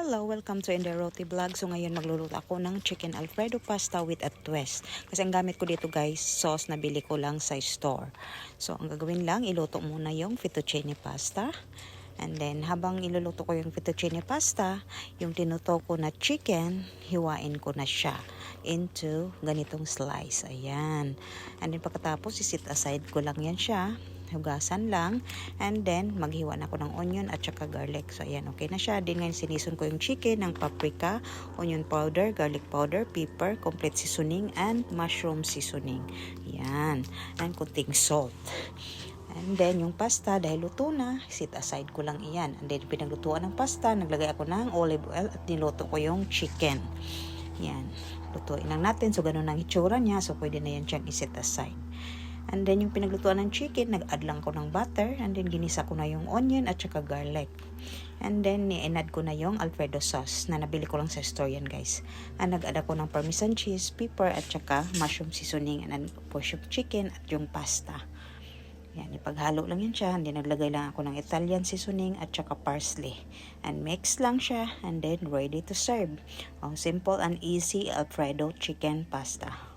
Hello, welcome to Inday Roti Vlog. So ngayon magluluto ako ng chicken alfredo pasta with a twist. Kasi ang gamit ko dito guys, sauce na bili ko lang sa store. So ang gagawin lang, iluto muna yung fettuccine pasta. And then habang iluluto ko yung fettuccine pasta, yung tinuto ko na chicken, hiwain ko na siya into ganitong slice. Ayan. And then pagkatapos, isit aside ko lang yan siya. Hugasan lang, and then maghiwa na ako ng onion at saka garlic. So ayan, okay na siya. Din ngayon sinison ko yung chicken ng paprika, onion powder, garlic powder, pepper, complete seasoning, and mushroom seasoning. Ayan, and kunting salt. And then yung pasta, dahil luto na, sit aside ko lang iyan. And then pinaglutuan ng pasta, naglagay ako ng olive oil at niluto ko yung chicken. Yan, lutuin lang natin. So ganun ang itsura niya. So pwede na yan siyang isit aside. And then yung pinaglutuan ng chicken, nag-add lang ko ng butter. And then ginisa ko na yung onion at saka garlic. And then ni-add ko na yung alfredo sauce na nabili ko lang sa store yan guys. And nag-add ako ng parmesan cheese, pepper at saka mushroom seasoning. And then push yung chicken at yung pasta. Yan, ipaghalo lang yan siya. And then naglagay lang ako ng Italian seasoning at saka parsley. And mix lang siya. And then ready to serve. Oh, simple and easy alfredo chicken pasta.